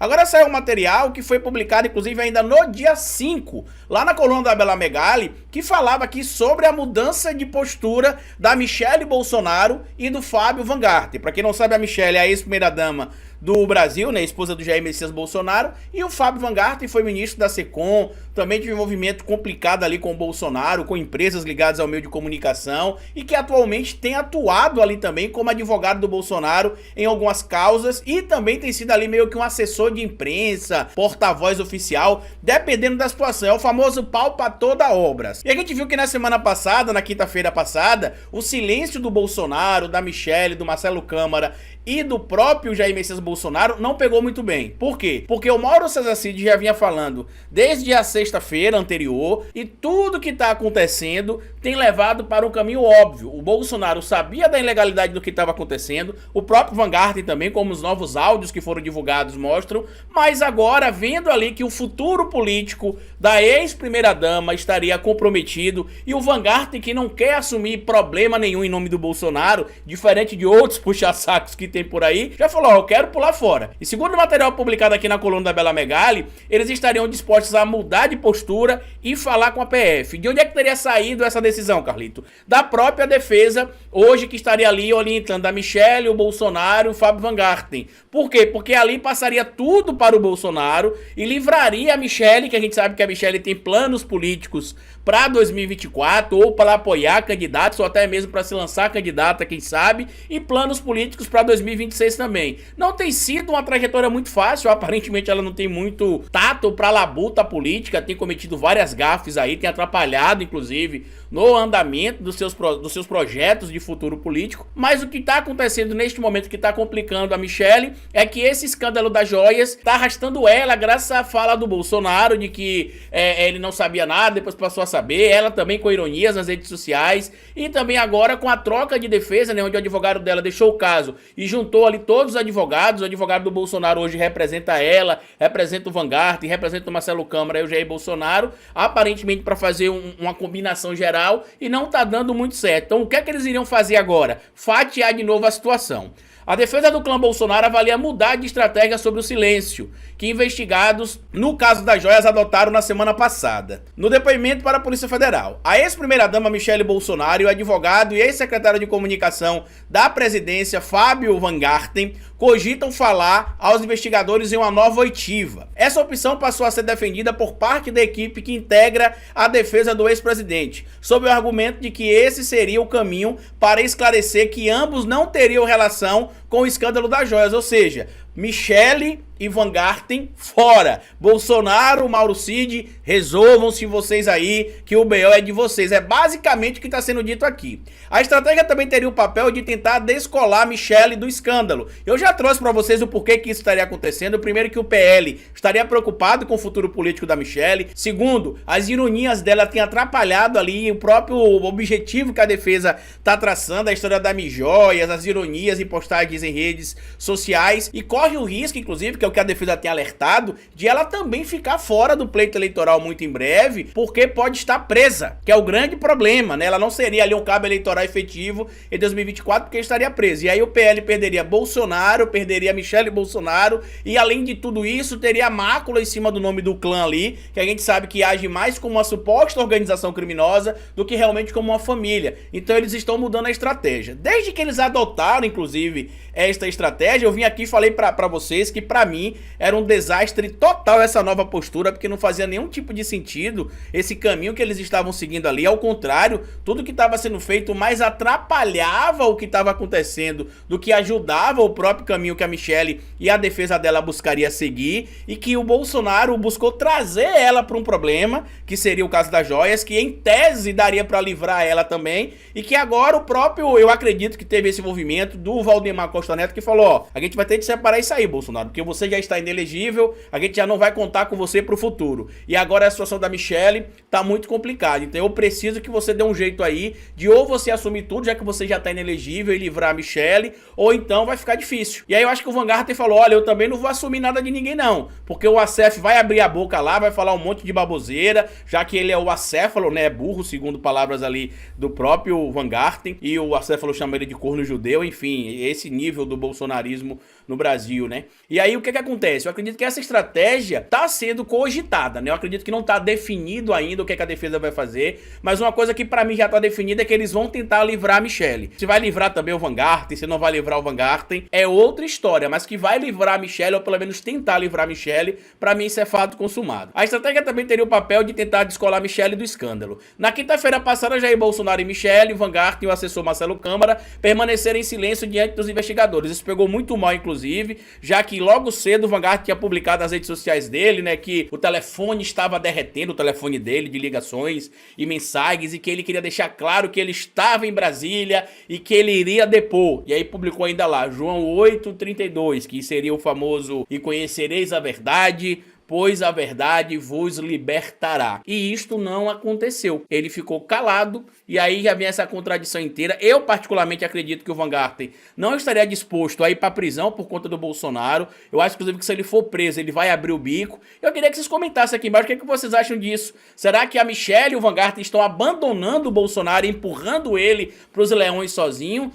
Agora saiu um material que foi publicado, inclusive, ainda no dia 5, lá na coluna da Bela Megali, que falava aqui sobre a mudança de postura da Michelle Bolsonaro e do Fábio Van Garten. Pra quem não sabe, a Michelle é a ex-primeira-dama do Brasil, né, esposa do Jair Messias Bolsonaro, e o Fábio Van Garten foi ministro da SECOM, também teve um envolvimento complicado ali com o Bolsonaro, com empresas ligadas ao meio de comunicação, e que atualmente tem atuado ali também como advogado do Bolsonaro em algumas causas, e também tem sido ali meio que um assessor de imprensa, porta-voz oficial, dependendo da situação, é o famoso pau pra toda obra. E a gente viu que na semana passada, na quinta-feira passada, o silêncio do Bolsonaro, da Michelle, do Marcelo Câmara e do próprio Jair Messias Bolsonaro não pegou muito bem. Por quê? Porque o Mauro César Cid já vinha falando desde a sexta-feira anterior, e tudo que tá acontecendo tem levado para um caminho óbvio. O Bolsonaro sabia da ilegalidade do que estava acontecendo, o próprio Van Garten também, como os novos áudios que foram divulgados mostram, mas agora vendo ali que o futuro político da ex-primeira-dama estaria comprometido, e o Van Garten, que não quer assumir problema nenhum em nome do Bolsonaro, diferente de outros puxa-sacos que tem por aí, já falou, ó, eu quero pular fora. E segundo o material publicado aqui na coluna da Bela Megali, eles estariam dispostos a mudar de postura e falar com a PF. De onde é que teria saído essa decisão, Carlito? Da própria defesa, hoje, que estaria ali orientando a Michelle, o Bolsonaro e o Fábio Van Garten. Por quê? Porque ali passaria tudo para o Bolsonaro e livraria a Michelle, que a gente sabe que a Michelle tem planos políticos para 2024, ou para apoiar candidatos, ou até mesmo para se lançar candidata, quem sabe, e planos políticos para 2026 também. Não tem sido uma trajetória muito fácil, aparentemente ela não tem muito tato para labuta política, tem cometido várias gafes aí, tem atrapalhado, inclusive, no andamento dos seus projetos de futuro político, mas o que está acontecendo neste momento que está complicando a Michelle é que esse escândalo das joias está arrastando ela, graças à fala do Bolsonaro de que ele não sabia nada, depois passou a saber, ela também com ironias nas redes sociais, e também agora com a troca de defesa, né, onde o advogado dela deixou o caso e juntou ali todos os advogados. O advogado do Bolsonaro hoje representa ela, representa o Van Garten, representa o Marcelo Câmara e o Jair Bolsonaro, aparentemente para fazer uma combinação geral, e não tá dando muito certo. Então o que é que eles iriam fazer agora? Fatiar de novo a situação. A defesa do clã Bolsonaro avalia mudar de estratégia sobre o silêncio que investigados no caso das joias adotaram na semana passada. No depoimento para a Polícia Federal, a ex-primeira-dama Michelle Bolsonaro e o advogado e ex-secretário de comunicação da presidência Fábio Van Garten cogitam falar aos investigadores em uma nova oitiva. Essa opção passou a ser defendida por parte da equipe que integra a defesa do ex-presidente, sob o argumento de que esse seria o caminho para esclarecer que ambos não teriam relação com o escândalo das joias, ou seja, Michelle e Van Garten fora. Bolsonaro, Mauro Cid, resolvam-se vocês aí, que o BO é de vocês. É basicamente o que está sendo dito aqui. A estratégia também teria o papel de tentar descolar Michelle do escândalo. Eu já trouxe para vocês o porquê que isso estaria acontecendo. Primeiro, que o PL estaria preocupado com o futuro político da Michelle. Segundo, as ironias dela têm atrapalhado ali o próprio objetivo que a defesa está traçando, a história da Mijóias, as ironias e postagens em redes sociais, e corre o risco, inclusive, que é o que a defesa tem alertado, de ela também ficar fora do pleito eleitoral muito em breve, porque pode estar presa, que é o grande problema, né? Ela não seria ali um cabo eleitoral efetivo em 2024, porque estaria presa. E aí o PL perderia Bolsonaro, perderia Michelle Bolsonaro, e além de tudo isso, teria mácula em cima do nome do clã ali, que a gente sabe que age mais como uma suposta organização criminosa do que realmente como uma família. Então eles estão mudando a estratégia. Desde que eles adotaram, inclusive, esta estratégia, eu vim aqui e falei pra vocês que pra mim era um desastre total essa nova postura, porque não fazia nenhum tipo de sentido esse caminho que eles estavam seguindo ali. Ao contrário, tudo que estava sendo feito mais atrapalhava o que estava acontecendo do que ajudava o próprio caminho que a Michelle e a defesa dela buscaria seguir, e que o Bolsonaro buscou trazer ela para um problema, que seria o caso das joias, que em tese daria para livrar ela também, e que agora o próprio, eu acredito que teve esse envolvimento do Valdemar Costa Neto, que falou, ó, a gente vai ter que separar isso aí, Bolsonaro, porque você já está inelegível, a gente já não vai contar com você pro futuro. E agora a situação da Michelle tá muito complicada, então eu preciso que você dê um jeito aí de ou você assumir tudo, já que você já tá inelegível, e livrar a Michelle, ou então vai ficar difícil. E aí eu acho que o Van Garten falou, olha, eu também não vou assumir nada de ninguém não, porque o Acef vai abrir a boca lá, vai falar um monte de baboseira, já que ele é o acéfalo, né, burro, segundo palavras ali do próprio Van Garten, e o acéfalo chama ele de corno judeu, enfim, esse nível do bolsonarismo no Brasil, né? E aí o que que acontece? Eu acredito que essa estratégia tá sendo cogitada, né? Eu acredito que não tá definido ainda o que a defesa vai fazer, mas uma coisa que pra mim já tá definida é que eles vão tentar livrar a Michelle. Se vai livrar também o Van Garten, se não vai livrar o Van Garten, é outra história, mas que vai livrar a Michelle, ou pelo menos tentar livrar a Michelle, pra mim isso é fato consumado. A estratégia também teria o papel de tentar descolar a Michelle do escândalo. Na quinta-feira passada, Jair Bolsonaro e Michelle, o Van Garten e o assessor Marcelo Câmara permaneceram em silêncio diante dos investigadores. Isso pegou muito mal, inclusive, já que logo cedo o Van Garten tinha publicado nas redes sociais dele, né, que o telefone estava derretendo, o telefone dele, de ligações e mensagens, e que ele queria deixar claro que ele estava em Brasília e que ele iria depor. E aí publicou ainda lá, João 8:32, que seria o famoso "E conhecereis a verdade, pois a verdade vos libertará". E isto não aconteceu. Ele ficou calado, e aí já vem essa contradição inteira. Eu particularmente acredito que o Van Garten não estaria disposto a ir pra prisão por conta do Bolsonaro. Eu acho, inclusive, que se ele for preso, ele vai abrir o bico. Eu queria que vocês comentassem aqui embaixo o que vocês acham disso. Será que a Michelle e o Van Garten estão abandonando o Bolsonaro, empurrando ele pros leões sozinho?